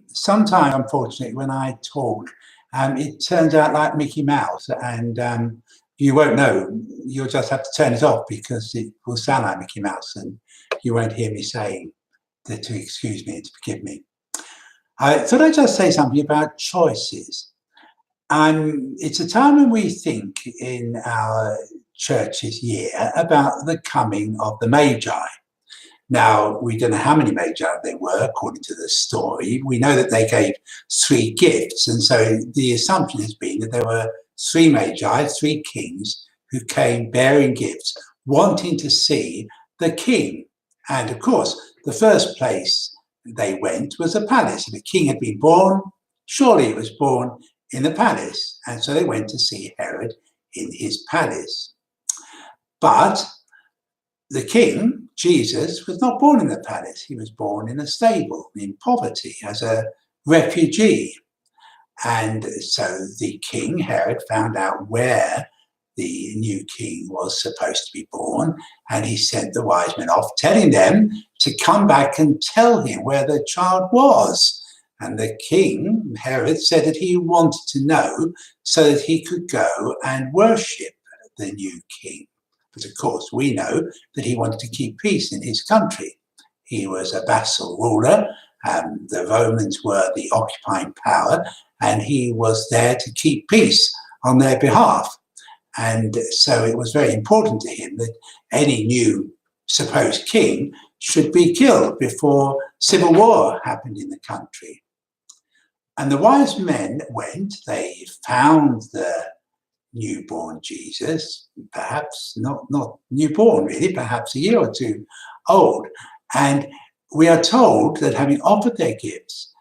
sometimes, unfortunately, when I talk, it turns out like Mickey Mouse, and you won't know. You'll just have to turn it off because it will sound like Mickey Mouse, and you won't hear me saying to excuse me and to forgive me. I thought I'd just say something about choices. It's a time when we think in our church's year about the coming of the Magi. Now, we don't know how many Magi there were, according to the story. We know that they gave 3 gifts, and so the assumption has been that there were 3 Magi, 3 kings, who came bearing gifts, wanting to see the king. And of course, the first place they went was a palace. If a king had been born, surely it was born in the palace. And so they went to see Herod in his palace. But the king, Jesus, was not born in the palace. He was born in a stable, in poverty, as a refugee. And so the king, Herod, found out where the new king was supposed to be born, and he sent the wise men off, telling them to come back and tell him where the child was. And the king, Herod, said that he wanted to know so that he could go and worship the new king. But of course, we know that he wanted to keep peace in his country. He was a vassal ruler. The Romans were the occupying power, and he was there to keep peace on their behalf. And so it was very important to him that any new supposed king should be killed before civil war happened in the country. And the wise men went, they found the newborn Jesus, perhaps not newborn really, perhaps a year or 2 old. And we are told that having offered their gifts,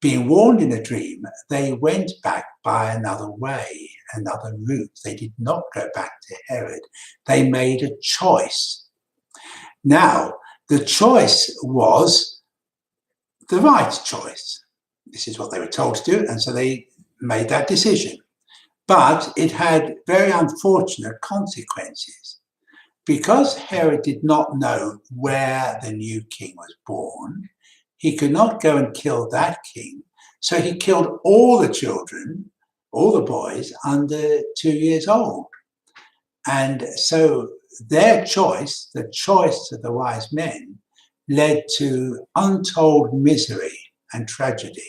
being warned in a dream, they went back by another way, another route. They did not go back to Herod. They made a choice. Now, the choice was the right choice. This is what they were told to do, and so they made that decision. But it had very unfortunate consequences. Because Herod did not know where the new king was born, he could not go and kill that king. So he killed all the children, all the boys under 2 years old. And so their choice, the choice of the wise men, led to untold misery and tragedy.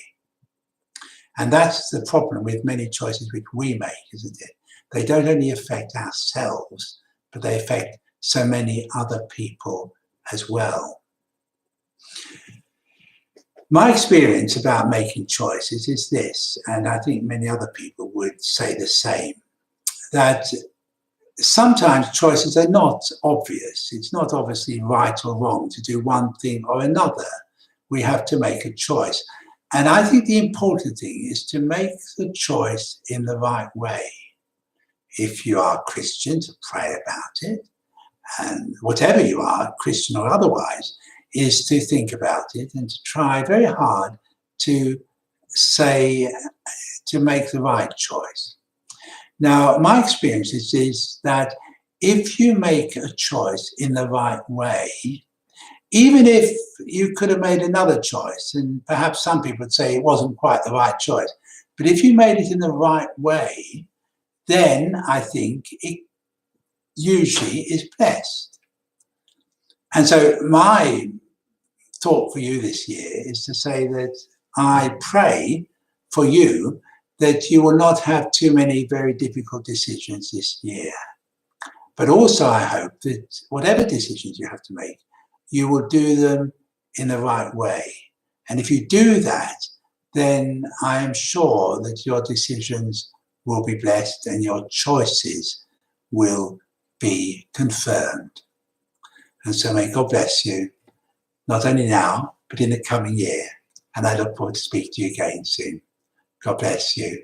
And that's the problem with many choices which we make, isn't it? They don't only affect ourselves, but they affect so many other people as well. My experience about making choices is this, and I think many other people would say the same, that sometimes choices are not obvious. It's not obviously right or wrong to do one thing or another. We have to make a choice. And I think the important thing is to make the choice in the right way. If you are a Christian, to pray about it. And whatever you are, Christian or otherwise, is to think about it and to try very hard to make the right choice. Now, my experience is that if you make a choice in the right way, even if you could have made another choice, and perhaps some people would say it wasn't quite the right choice, but if you made it in the right way, then I think it usually is blessed. And so my thought for you this year is to say that I pray for you that you will not have too many very difficult decisions this year. But also I hope that whatever decisions you have to make, you will do them in the right way. And if you do that, then I am sure that your decisions will be blessed and your choices will be confirmed. And so may God bless you, not only now, but in the coming year. And I look forward to speaking to you again soon. God bless you.